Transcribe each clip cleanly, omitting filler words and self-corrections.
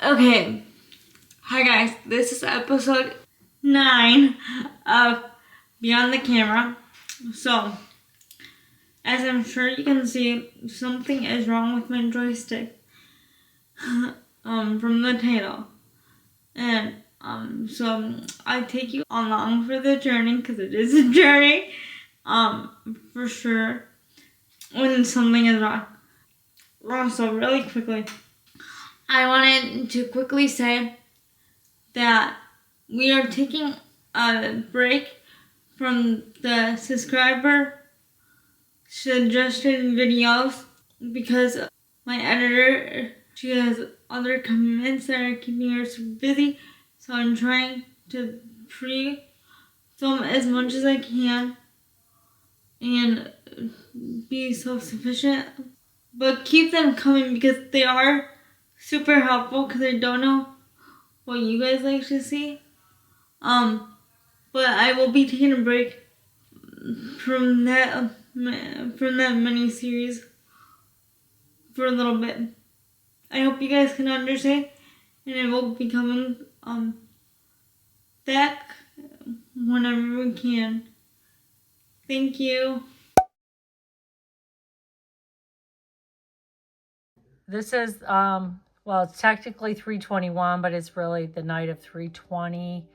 Okay, hi guys, this is episode 9 of Beyond the Camera. So, as I'm sure you can see, something is wrong with my joystick from the title. And so I take you along for the journey, because it is a journey, for sure, when something is wrong. Also, really quickly, I wanted to quickly say that we are taking a break from the subscriber suggested videos because my editor, she has other commitments that are keeping her so busy. So I'm trying to pre-film as much as I can and be self-sufficient. But keep them coming because they are super helpful, because I don't know what you guys like to see. But I will be taking a break from that mini series for a little bit. I hope you guys can understand, and I will be coming back whenever we can. Thank you. This is, well, it's technically 3/21, but it's really the night of 3/20.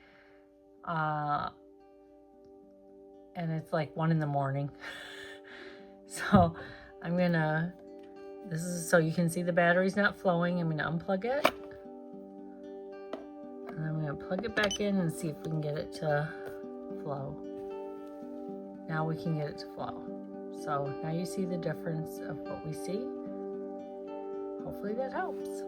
And it's like 1 in the morning. So I'm gonna, this is so you can see the battery's not flowing. I'm gonna unplug it. And I'm gonna plug it back in and see if we can get it to flow. Now we can get it to flow. So now you see the difference of what we see. Hopefully that helps.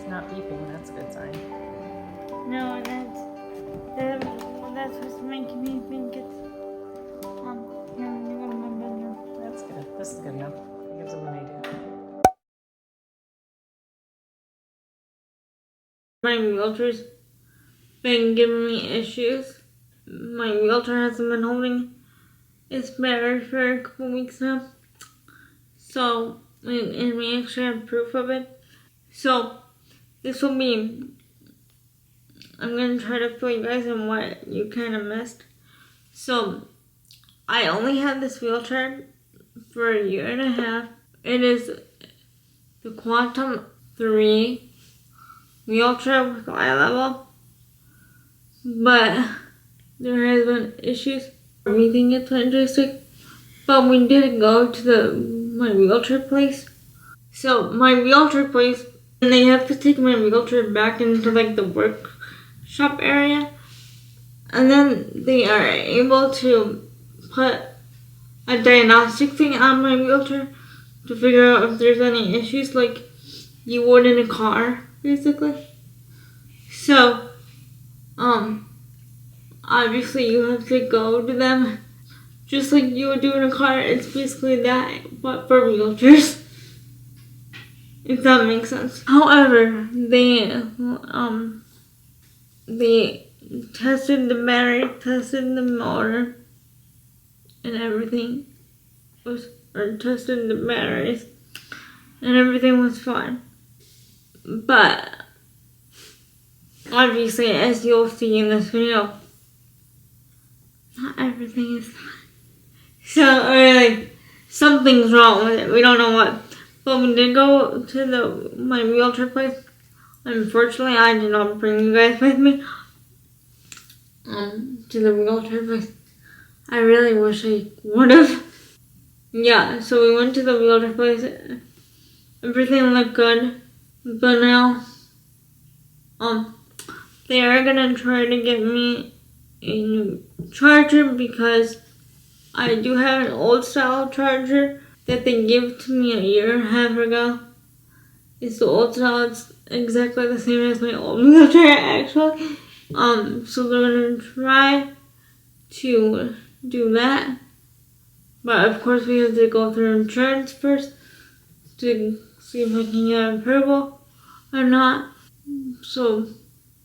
Not beeping, that's a good sign. No, that's what's making me think it's here, let me go to my bedroom. That's good. This is good enough. It gives them an idea. My realtor's been giving me issues. My realtor hasn't been holding its battery for a couple weeks now. So, and we actually have proof of it. So, this will be, I'm going to try to fill you guys in what you kind of missed. So, I only had this wheelchair for a year and a half. It is the Quantum 3 wheelchair with eye level. But there has been issues everything gets my joystick. But we did go to my wheelchair place. So my wheelchair place, and they have to take my wheelchair back into like the workshop area, and then they are able to put a diagnostic thing on my wheelchair to figure out if there's any issues, like you would in a car, basically. So, obviously you have to go to them just like you would do in a car. It's basically that, but for wheelchairs. If that makes sense. However, they tested the battery, tested the motor, and everything tested the batteries, and everything was fine. But obviously, as you'll see in this video, not everything is fine. So, like, something's wrong with it. We don't know what. But we did go to my wheelchair place. Unfortunately, I did not bring you guys with me to the wheelchair place. I really wish I would have. Yeah, so we went to the wheelchair place. Everything looked good. But now, they are gonna try to get me a new charger, because I do have an old style charger that they gave to me a year and a half ago, It's the old style. It's exactly the same as my old wheelchair, actually. So they're gonna try to do that. But of course, we have to go through insurance first to see if I can get approval or not. So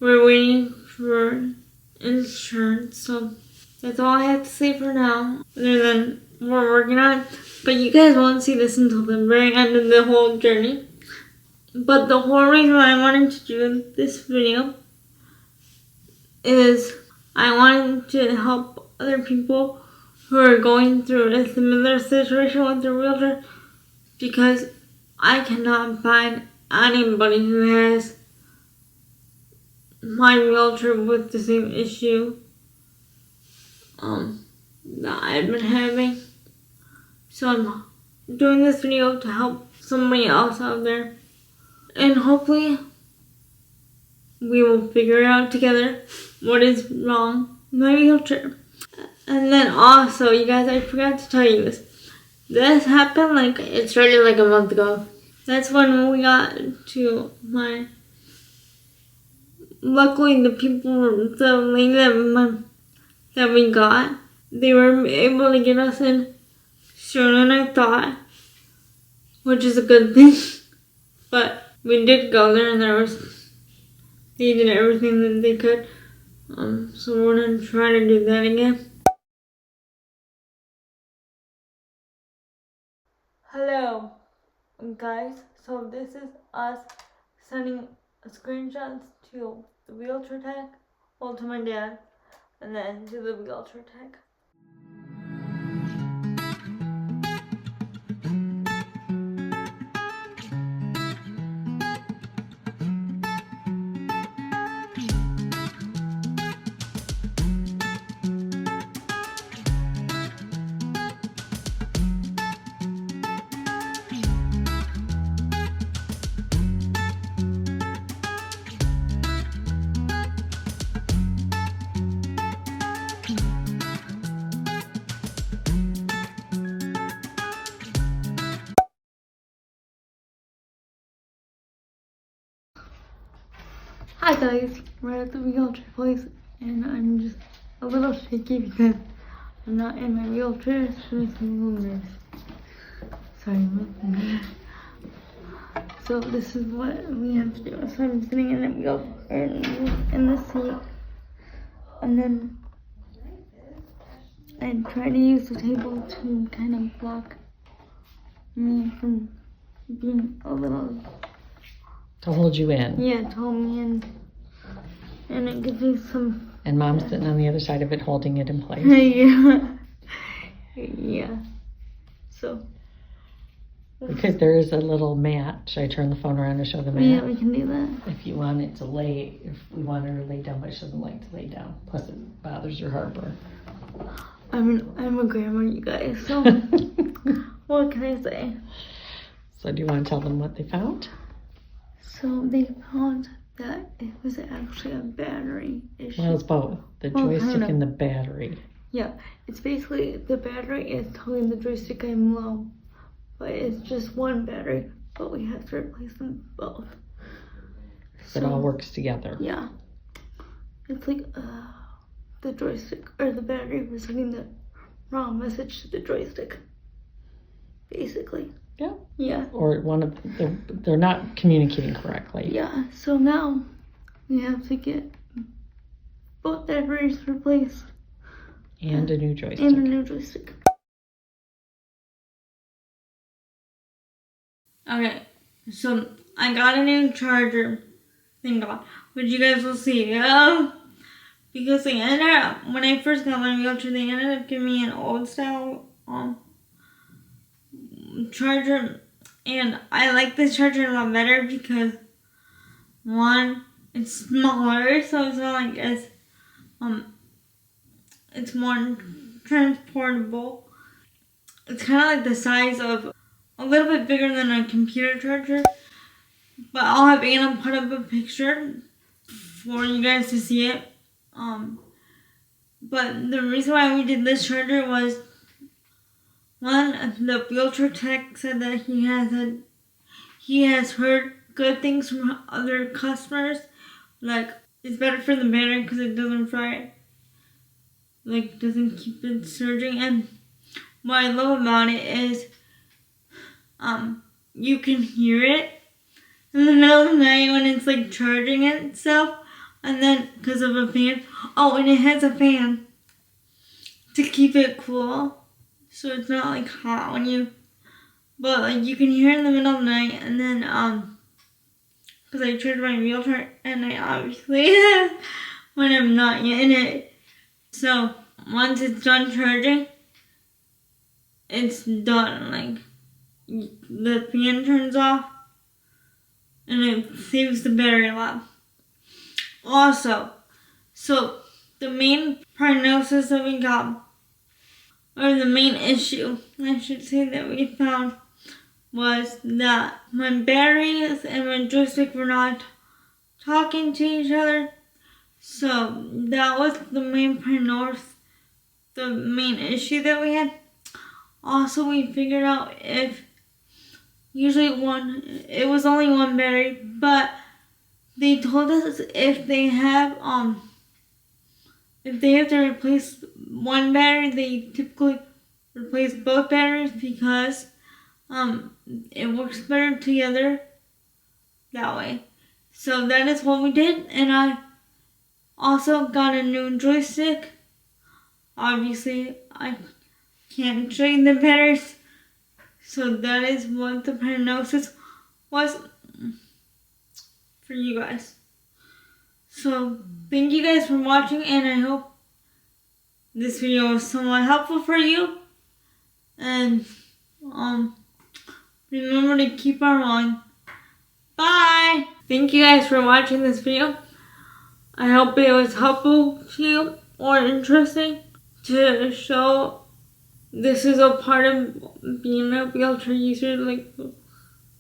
we're waiting for insurance. So that's all I have to say for now. Other than we're working on it. But you guys won't see this until the very end of the whole journey. But the whole reason why I wanted to do this video is I wanted to help other people who are going through a similar situation with their wheelchair, because I cannot find anybody who has my wheelchair with the same issue that I've been having. So I'm doing this video to help somebody else out there, and hopefully we will figure out together what is wrong with my wheelchair. And then also, you guys, I forgot to tell you this. This happened it started like a month ago. That's when we got to my. Luckily, the lady that we got, they were able to get us in sooner than I thought, which is a good thing. But we did go there, and they did everything that they could. So we're gonna try to do that again. Hello, guys. So this is us sending screenshots to the wheelchair tech, well, to my dad, and then to the wheelchair tech. Hi guys, we're at the wheelchair place, and I'm just a little shaky because I'm not in my wheelchair, so it's a little nervous. Sorry, so this is what we have to do. So I'm sitting in the seat, and then I try to use the table to kind of block me from being a little. To hold you in. Yeah, to hold me in. And it gives me some. And Mom's sitting on the other side of it, holding it in place. Yeah. Yeah. So. Because there is a little mat. Should I turn the phone around to show the mat? Yeah, we can do that. If you want it to lay, if we want her to lay down, but she doesn't like to lay down. Plus it bothers her heartburn. I'm a grandma, you guys, so what can I say? So do you want to tell them what they found? So they found that it was actually a battery issue. Well, it's both. The joystick and the battery. Yeah, it's basically the battery is telling the joystick I'm low, but it's just one battery, but we have to replace them both. So it all works together. Yeah. It's like the joystick or the battery was sending the wrong message to the joystick, basically. Yeah. Yeah. Or they're not communicating correctly. Yeah. So now we have to get both batteries replaced. And a new joystick. And a new joystick. Okay. So I got a new charger. Thank God. Which you guys will see. Because they ended up, when I first got my wheelchair, they ended up giving me an old style charger, and I like this charger a lot better because one, it's smaller, so it's not like as it's more transportable. It's kind of like the size of a little bit bigger than a computer charger, but I'll have Anna put up a picture for you guys to see it. But the reason why we did this charger was, one, the wheelchair tech said that he has heard good things from other customers. Like, it's better for the battery because it doesn't fry it. Like, doesn't keep it surging. And what I love about it is, you can hear it in the middle of the night when it's like charging itself. And then, because of a fan. Oh, and it has a fan to keep it cool. So it's not like hot when you, but like you can hear it in the middle of the night. And then, because I charge my wheelchair and I obviously, when I'm not in it. So once it's done charging, it's done. Like, the fan turns off and it saves the battery life. Also, so the main prognosis that we got, or the main issue, I should say, that we found was that my batteries and my joystick were not talking to each other. So that was the main prognosis, the main issue that we had. Also, we figured out if it was only one battery, but they told us if they have to replace one battery, they typically replace both batteries because it works better together that way. So that is what we did, and I also got a new joystick. Obviously, I can't show you the batteries, so that is what the prognosis was for you guys. So thank you guys for watching, and I hope this video was somewhat helpful for you. And remember to keep on rolling. Bye! Thank you guys for watching this video. I hope it was helpful to you or interesting to show this is a part of being a wheelchair user. Like,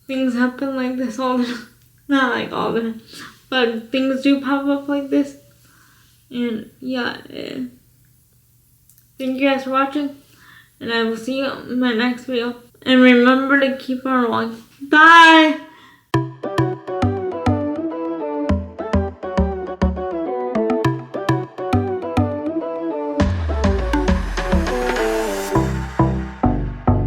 things happen like this all the time. Not like all the time, but things do pop up like this. And yeah, thank you guys for watching, and I will see you in my next video. And remember to keep on rolling. Bye!